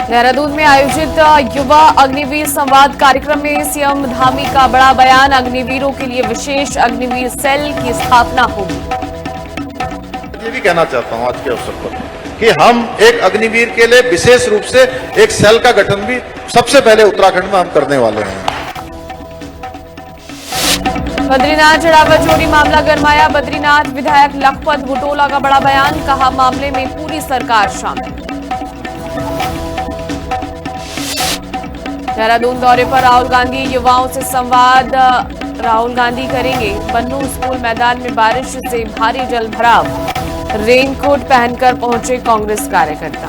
देहरादून में आयोजित युवा अग्निवीर संवाद कार्यक्रम में सीएम धामी का बड़ा बयान। अग्निवीरों के लिए विशेष अग्निवीर सेल की स्थापना होगी। ये भी कहना चाहता हूं आज के अवसर पर कि हम एक अग्निवीर के लिए विशेष रूप से एक सेल का गठन भी सबसे पहले उत्तराखंड में हम करने वाले हैं। बद्रीनाथ चढ़ावा चोरी मामला गरमाया। बद्रीनाथ विधायक लखपत बुटोला का बड़ा बयान। कहा, मामले में पूरी सरकार शामिल। देहरादून दौरे पर राहुल गांधी, युवाओं से संवाद राहुल गांधी करेंगे। बन्नू स्कूल मैदान में बारिश से भारी जल भराव। रेनकोट पहनकर पहुंचे कांग्रेस कार्यकर्ता।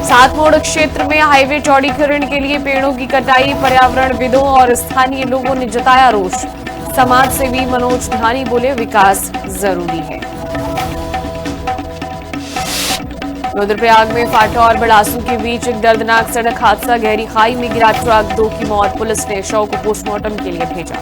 सातमोड़ क्षेत्र में हाईवे चौड़ीकरण के लिए पेड़ों की कटाई। पर्यावरणविदों और स्थानीय लोगों ने जताया रोष। समाज सेवी मनोज ढानी बोले, विकास जरूरी है। रुद्रप्रयाग में फाटा और बिलासू के बीच एक दर्दनाक सड़क हादसा। गहरी खाई में गिरा ट्रक, 2 की मौत। पुलिस ने शव को पोस्टमार्टम के लिए भेजा।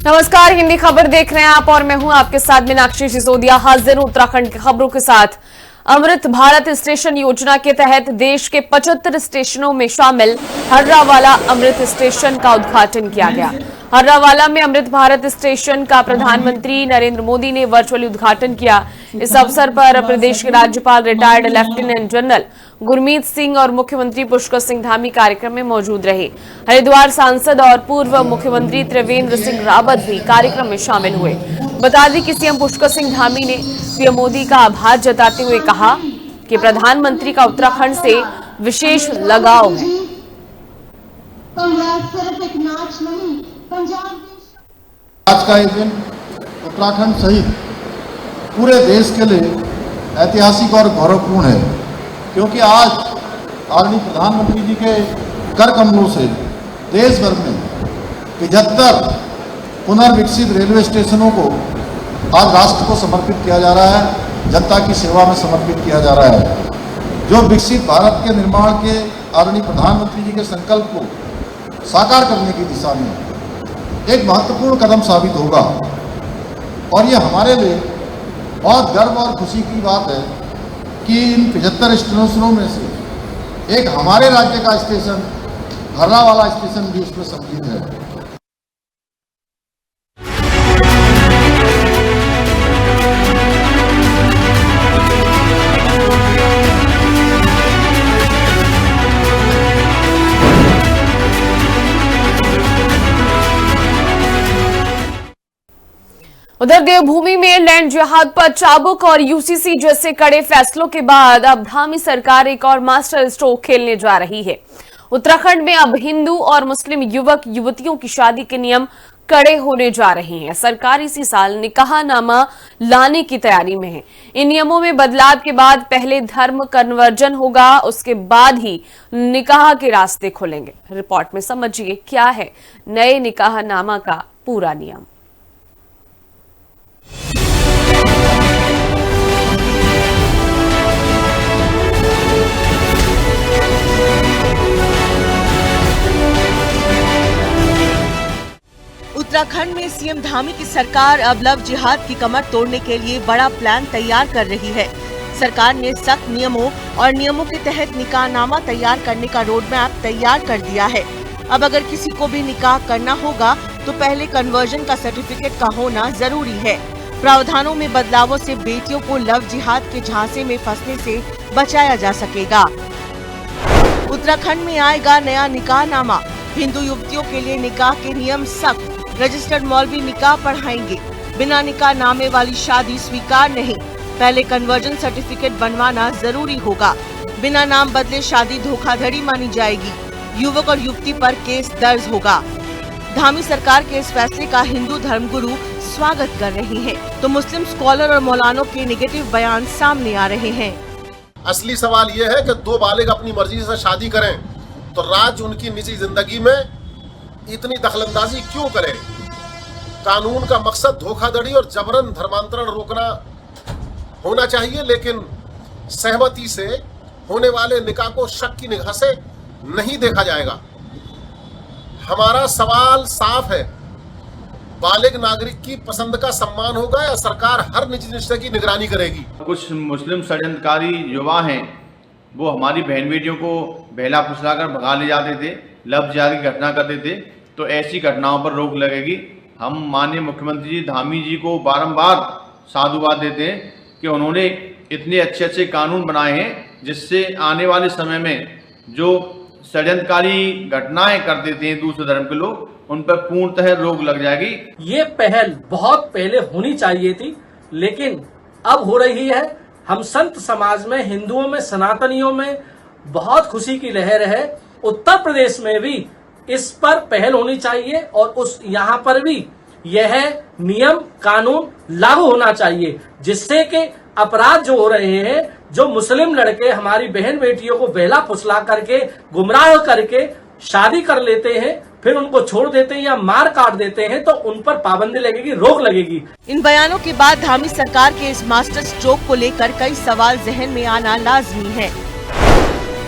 नमस्कार, हिंदी खबर देख रहे हैं आप और मैं हूं आपके साथ मीनाक्षी सिसोदिया। हाजिर हूं उत्तराखंड की खबरों के साथ। अमृत भारत स्टेशन योजना के तहत देश के 75 स्टेशनों में शामिल हर्रावाला अमृत स्टेशन का उद्घाटन किया गया। हर्रावाला में अमृत भारत स्टेशन का प्रधानमंत्री नरेंद्र मोदी ने वर्चुअली उद्घाटन किया। इस अवसर पर प्रदेश के राज्यपाल retired lieutenant general Gurmeet Singh और मुख्यमंत्री पुष्कर सिंह धामी कार्यक्रम में मौजूद रहे। हरिद्वार सांसद और पूर्व मुख्यमंत्री त्रिवेंद्र सिंह रावत भी कार्यक्रम में शामिल हुए। बता दें कि सीएम पुष्कर सिंह धामी ने पीएम मोदी का आभार जताते हुए कहा कि प्रधानमंत्री का उत्तराखंड से विशेष लगाव है। आज का ये दिन उत्तराखंड सहित पूरे देश के लिए ऐतिहासिक और गौरवपूर्ण है, क्योंकि आज आदरणीय प्रधानमंत्री जी के कर कमलों से देश भर में 75 पुनर्विकसित रेलवे स्टेशनों को आज राष्ट्र को समर्पित किया जा रहा है, जनता की सेवा में समर्पित किया जा रहा है, जो विकसित भारत के निर्माण के आदरणीय प्रधानमंत्री जी के संकल्प को साकार करने की दिशा में एक महत्वपूर्ण कदम साबित होगा। और ये हमारे लिए बहुत गर्व और खुशी की बात है कि इन 75 स्टेशनों में से एक हमारे राज्य का स्टेशन हर्रावाला स्टेशन भी उसमें सम्मिलित है। उधर देवभूमि में लैंड जिहाद पर चाबुक और यूसीसी जैसे कड़े फैसलों के बाद अब धामी सरकार एक और मास्टर स्ट्रोक खेलने जा रही है। उत्तराखंड में अब हिंदू और मुस्लिम युवक युवतियों की शादी के नियम कड़े होने जा रहे हैं। सरकार इसी साल निकाहनामा लाने की तैयारी में है। इन नियमों में बदलाव के बाद पहले धर्म कन्वर्जन होगा, उसके बाद ही निकाह के रास्ते खुलेंगे। रिपोर्ट में समझिए क्या है नए निकाहनामा का पूरा नियम। उत्तराखंड में सीएम धामी की सरकार अब लव जिहाद की कमर तोड़ने के लिए बड़ा प्लान तैयार कर रही है। सरकार ने सख्त नियमों और नियमों के तहत निकाहनामा तैयार करने का रोड मैप तैयार कर दिया है। अब अगर किसी को भी निकाह करना होगा तो पहले कन्वर्जन का सर्टिफिकेट का होना जरूरी है। प्रावधानों में बदलावों से बेटियों को लव जिहाद के झांसे में फंसने से बचाया जा सकेगा। उत्तराखंड में आएगा नया निकाहनामा। हिंदू युवतियों के लिए निकाह के नियम सख्त। रजिस्टर्ड मौलवी निकाह पढ़ाएंगे। बिना निकाह नामे वाली शादी स्वीकार नहीं। पहले कन्वर्जन सर्टिफिकेट बनवाना जरूरी होगा। बिना नाम बदले शादी धोखाधड़ी मानी जाएगी। युवक और युवती पर केस दर्ज होगा। धामी सरकार के इस फैसले का हिंदू धर्मगुरु स्वागत कर रहे हैं, तो मुस्लिम स्कॉलर और मौलानों के नेगेटिव बयान सामने आ रहे हैं। असली सवाल ये है कि दो बालिग अपनी मर्जी से शादी करें तो राज्य उनकी निजी जिंदगी में इतनी दखलंदाजी क्यों करे? कानून का मकसद धोखाधड़ी और जबरन धर्मांतरण रोकना होना चाहिए, लेकिन सहमति से होने वाले निकाह को शक की निगाह से नहीं देखा जाएगा। हमारा सवाल साफ है, बालिग नागरिक की पसंद का सम्मान होगा या सरकार हर निजी रिश्ते की निगरानी करेगी? कुछ मुस्लिम षड्यंत्रकारी युवा हैं, वो हमारी बहन बेटियों को बहला फुसलाकर भगा ले जाते थे, लव जिहाद की घटना करते थे। तो ऐसी घटनाओं पर रोक लगेगी। हम माननीय मुख्यमंत्री जी धामी जी को बारंबार साधुवाद देते हैं कि उन्होंने इतने अच्छे अच्छे कानून बनाए हैं जिससे आने वाले समय में जो षड्यंत्रकारी घटनाएं कर देते हैं दूसरे धर्म के लोग, उन पर पूर्णतः रोक लग जाएगी। ये पहल बहुत पहले होनी चाहिए थी, लेकिन अब हो रही है। हम संत समाज में, हिंदुओं में, सनातनियों में बहुत खुशी की लहर है। उत्तर प्रदेश में भी इस पर पहल होनी चाहिए और उस यहाँ पर भी यह नियम कानून लागू होना चाहिए, जिससे कि अपराध जो हो रहे हैं, जो मुस्लिम लड़के हमारी बहन बेटियों को बहला फुसला करके गुमराह करके शादी कर लेते हैं, फिर उनको छोड़ देते हैं या मार काट देते हैं, तो उन पर पाबंदी लगेगी, रोक लगेगी। इन बयानों के बाद धामी सरकार के इस मास्टर स्ट्रोक को लेकर कई सवाल जहन में आना लाजमी है।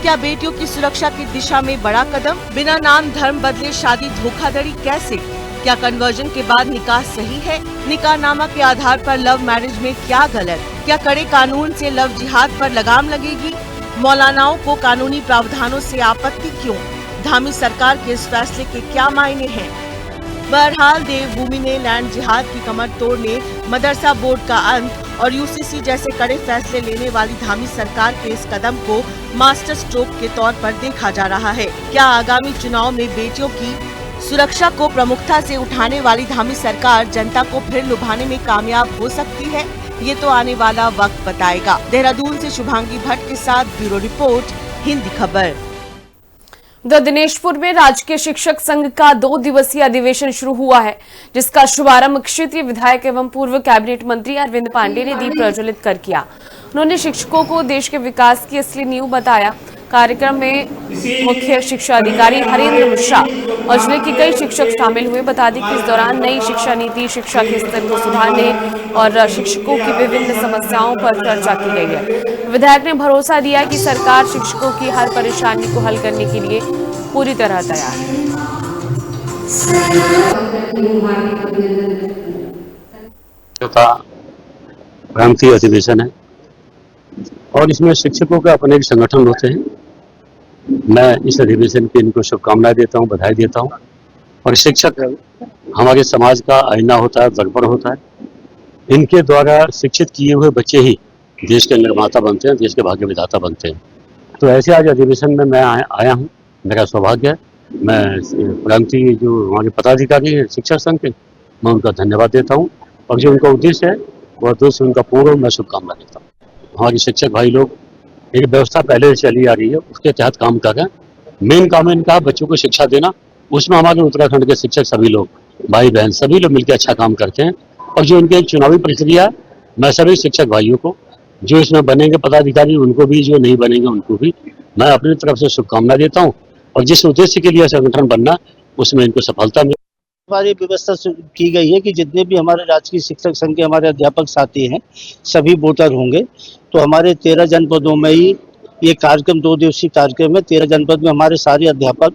क्या बेटियों की सुरक्षा की दिशा में बड़ा कदम? बिना नाम धर्म बदले शादी धोखाधड़ी कैसे? क्या कन्वर्जन के बाद निकाह सही है? निकाह नामा के आधार पर लव मैरिज में क्या गलत? क्या कड़े कानून से लव जिहाद पर लगाम लगेगी? मौलानाओं को कानूनी प्रावधानों से आपत्ति क्यों? धामी सरकार के इस फैसले के क्या मायने हैं? बहरहाल देवभूमि ने लैंड जिहाद की कमर तोड़ने, मदरसा बोर्ड का अंत और यूसीसी जैसे कड़े फैसले लेने वाली धामी सरकार के इस कदम को मास्टर स्ट्रोक के तौर पर देखा जा रहा है। क्या आगामी चुनाव में बेटियों की सुरक्षा को प्रमुखता से उठाने वाली धामी सरकार जनता को फिर लुभाने में कामयाब हो सकती है? ये तो आने वाला वक्त बताएगा। देहरादून से शुभांगी भट्ट के साथ ब्यूरो रिपोर्ट, हिंदी खबर। दिनेशपुर में राजकीय शिक्षक संघ का 2 दिवसीय अधिवेशन शुरू हुआ है, जिसका शुभारंभ क्षेत्रीय विधायक एवं पूर्व कैबिनेट मंत्री अरविंद पांडे ने दीप प्रज्वलित कर किया। उन्होंने शिक्षकों को देश के विकास की असली नींव बताया। कार्यक्रम में मुख्य शिक्षा अधिकारी हरेंद्र मिश्रा और जिले के कई शिक्षक शामिल हुए। बता दें कि इस दौरान नई शिक्षा नीति, शिक्षा के स्तर को सुधारने और शिक्षकों की विभिन्न समस्याओं पर चर्चा की गई है। विधायक ने भरोसा दिया कि सरकार शिक्षकों की हर परेशानी को हल करने के लिए पूरी तरह तैयार है। क्रांति अधिवेशन है और इसमें शिक्षकों के अपने भी संगठन होते हैं। मैं इस अधिवेशन की इनको शुभकामनाएं देता हूं, बधाई देता हूं। और शिक्षक हमारे समाज का आईना होता है, दर्पण होता है। इनके द्वारा शिक्षित किए हुए बच्चे ही देश के निर्माता बनते हैं, देश के भाग्य विधाता बनते हैं। तो ऐसे आज अधिवेशन में मैं आया हूँ, मेरा सौभाग्य है। मैं क्रांति जो हमारे पदाधिकारी हैं शिक्षक संघ के, मैं उनका धन्यवाद देता हूँ और जो उनका उद्देश्य है वह उद्देश्य उनका पूर्ण हो, मैं शुभकामना देता हूँ। हमारे शिक्षक भाई लोग, एक व्यवस्था पहले से चली आ रही है, उसके तहत काम कर रहे हैं। मेन काम इनका बच्चों को शिक्षा देना, उसमें हमारे उत्तराखंड के शिक्षक सभी लोग, भाई बहन सभी लोग मिलकर अच्छा काम करते हैं। और जो इनकी एक चुनावी प्रक्रिया है, मैं सभी शिक्षक भाइयों को, जो इसमें बनेंगे पदाधिकारी उनको भी, जो नहीं बनेंगे उनको भी मैं अपनी तरफ से शुभकामना देता हूँ। और जिस उद्देश्य के लिए संगठन बनना, उसमें इनको सफलता मिले। हमारी व्यवस्था की गई है कि जितने भी हमारे राजकीय शिक्षक संघ के हमारे अध्यापक साथी हैं सभी वोटर होंगे। तो हमारे 13 जनपदों में ही ये कार्यक्रम 2 दिवसीय कार्यक्रम है। 13 जनपद में हमारे सारे अध्यापक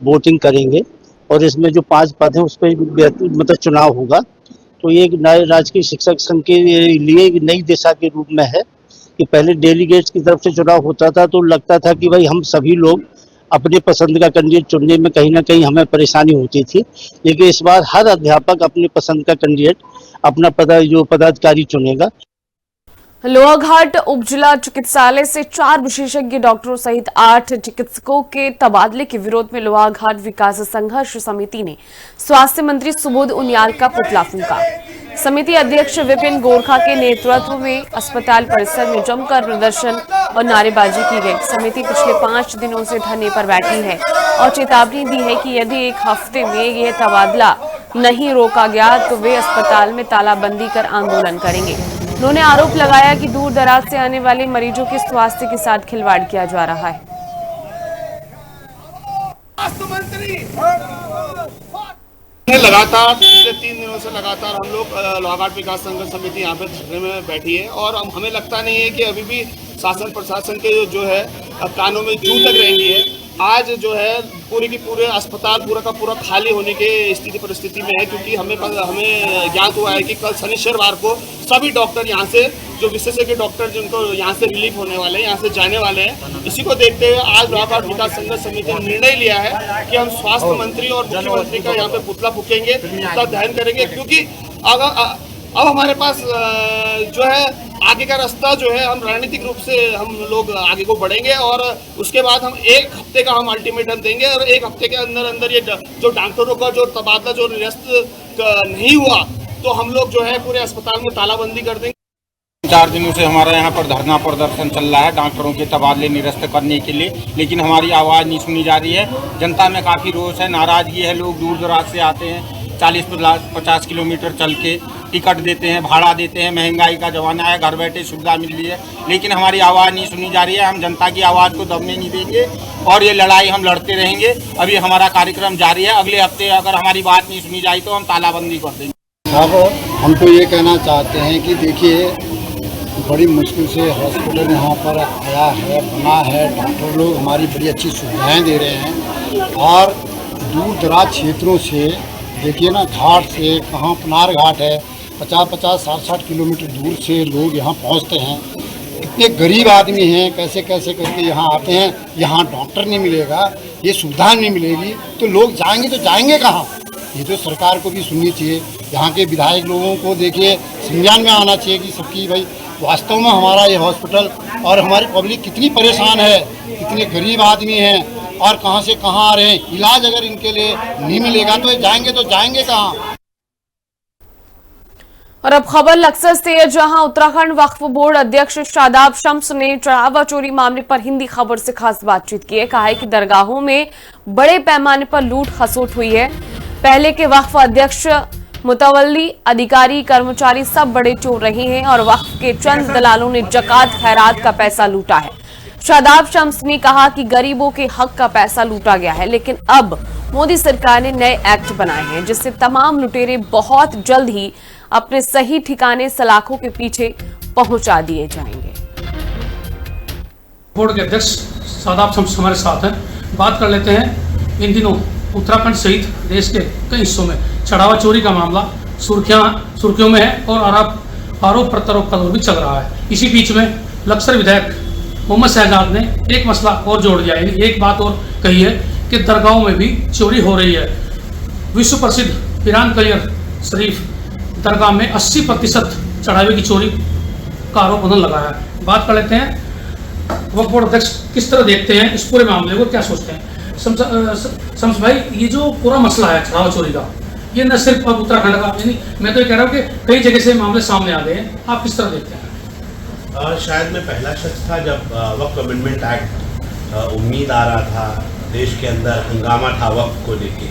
वोटिंग करेंगे और इसमें जो 5 पद हैं उस पर मतलब चुनाव होगा। तो ये नए राजकीय शिक्षक संघ के लिए एक नई दिशा के रूप में है कि पहले डेलीगेट्स की तरफ से चुनाव होता था तो लगता था कि भाई हम सभी लोग अपने पसंद का कैंडिडेट चुनने में कहीं ना कहीं हमें परेशानी होती थी। लेकिन इस बार हर अध्यापक अपने पसंद का कैंडिडेट अपना पदाधिकारी चुनेगा। लोहाघाट उप जिला चिकित्सालय से 4 विशेषज्ञ डॉक्टरों सहित 8 चिकित्सकों के तबादले के विरोध में लोहाघाट विकास संघर्ष समिति ने स्वास्थ्य मंत्री सुबोध उनियाल का पुतला फूंका। समिति अध्यक्ष विपिन गोरखा के नेतृत्व में अस्पताल परिसर में जमकर प्रदर्शन और नारेबाजी की गई। समिति पिछले 5 दिनों से धरने पर बैठी है और चेतावनी दी है कि यदि 1 हफ्ते में यह तबादला नहीं रोका गया तो वे अस्पताल में तालाबंदी कर आंदोलन करेंगे। उन्होंने आरोप लगाया कि दूर दराज से आने वाले मरीजों के स्वास्थ्य के साथ खिलवाड़ किया जा रहा है। लगातार पिछले 3 दिनों से लगातार हम लोग लोहाघाट विकास संघर्ष समिति यहाँ पे धरने में बैठी है और हमें लगता नहीं है कि अभी भी शासन प्रशासन के जो है कानों में जू तक रहेंगी है। आज जो है पूरे की पूरे अस्पताल पूरा का पूरा खाली होने के स्थिति परिस्थिति में है, क्योंकि हमें ज्ञात हुआ है कि कल शनिवार को सभी डॉक्टर यहाँ से जो विशेषज्ञ डॉक्टर जिनको यहाँ से रिलीफ होने वाले हैं, यहाँ से जाने वाले हैं। इसी को देखते हुए आज इलाहाबाद विकास संघर्ष समिति ने निर्णय लिया है कि हम स्वास्थ्य मंत्री और मुख्यमंत्री का यहाँ पे पुतला फूकेंगे, पुतला दहन करेंगे, क्योंकि अब हमारे पास जो है आगे का रास्ता जो है हम रणनीतिक रूप से हम लोग आगे को बढ़ेंगे और उसके बाद हम 1 हफ्ते का हम अल्टीमेटम देंगे और 1 हफ्ते के अंदर ये जो डॉक्टरों का जो तबादला जो निरस्त नहीं हुआ तो हम लोग जो है पूरे अस्पताल में तालाबंदी कर देंगे। 4 दिनों से हमारा यहाँ पर धरना प्रदर्शन चल रहा है डॉक्टरों के तबादले निरस्त करने के लिए, लेकिन हमारी आवाज़ नहीं सुनी जा रही है। जनता में काफ़ी रोष है, नाराज़गी है। लोग दूर दराज से आते हैं, 40-50 किलोमीटर चल के टिकट देते हैं, भाड़ा देते हैं। महंगाई का ज़माना है, घर बैठे सुविधा मिल रही है, लेकिन हमारी आवाज़ नहीं सुनी जा रही है। हम जनता की आवाज़ को दबने नहीं देंगे और ये लड़ाई हम लड़ते रहेंगे। अभी हमारा कार्यक्रम जारी है। अगले हफ्ते अगर हमारी बात नहीं सुनी जाए तो हम तालाबंदी कर देंगे। साहब, हम तो ये कहना चाहते हैं कि देखिए, बड़ी मुश्किल से हॉस्पिटल यहाँ पर आया है, बना है। डॉक्टर लोग हमारी बड़ी अच्छी सुविधाएं दे रहे हैं और दूर दराज क्षेत्रों से देखिए ना, घाट से कहाँ पनार घाट है, 50-50, 60-60 किलोमीटर दूर से लोग यहाँ पहुँचते हैं। इतने गरीब आदमी हैं, कैसे कैसे करके यहाँ आते हैं। यहाँ डॉक्टर नहीं मिलेगा, ये सुविधा नहीं मिलेगी तो लोग जाएंगे तो जाएंगे कहाँ? ये तो सरकार को भी सुननी चाहिए। यहाँ के विधायक लोगों को देखिए संज्ञान में आना चाहिए कि सबकी भाई वास्तव में हमारा ये हॉस्पिटल और हमारी पब्लिक कितनी परेशान है, कितने गरीब आदमी हैं और कहाँ से कहाँ आ रहे हैं। इलाज अगर इनके लिए नहीं मिलेगा तो जाएंगे कहाँ? और अब खबर लक्सर से है, जहां उत्तराखंड वक्फ बोर्ड अध्यक्ष शादाब शम्स ने चढ़ावा चोरी मामले पर हिंदी खबर से खास बातचीत की है। कहा है कि दरगाहों में बड़े पैमाने पर लूट खसोट हुई है। पहले के वक्फ अध्यक्ष, मुतवल्ली, अधिकारी, कर्मचारी सब बड़े चोर रहे हैं और वक्फ के चंद दलालों ने जकात खैरात का पैसा लूटा है। शादाब शम्स ने कहा कि गरीबों के हक का पैसा लूटा गया है, लेकिन अब मोदी सरकार ने नए एक्ट बनाए हैं जिससे तमाम लुटेरे बहुत जल्द ही अपने सही ठिकाने सलाखों के पीछे पहुंचा दिए जाएंगे। बोर्ड के अध्यक्ष शादाब शम्स हमारे साथ हैं। बात कर लेते हैं, इन दिनों उत्तराखंड सहित देश के कई हिस्सों में चढ़ावा चोरी का मामला सुर्खियों में है और आरोप प्रत्यारोप का दौर भी चल रहा है। इसी बीच में लक्सर विधायक मोहम्मद शहजाद ने एक मसला और जोड़ दिया है, एक बात और कही है कि दरगाहों में भी चोरी हो रही है। विश्व प्रसिद्ध पीरान कलियर शरीफ दरगाह में 80% चढ़ावे की चोरी का आरोप उन्होंने लगाया है। बात कर लेते हैं, वक्फ बोर्ड अध्यक्ष किस तरह देखते हैं इस पूरे मामले को, क्या सोचते हैं? शम्स भाई, ये जो पूरा मसला है चढ़ावा चोरी का, ये न सिर्फ अब उत्तराखंड का, यानी मैं तो ये कह रहा हूँ कि कई जगह से मामले सामने आ गए हैं, आप किस तरह देखते हैं? शायद मैं पहला शख्स था जब वक्फ अमेंडमेंट एक्ट उम्मीद आ रहा था, देश के अंदर हंगामा था वक्फ को लेके।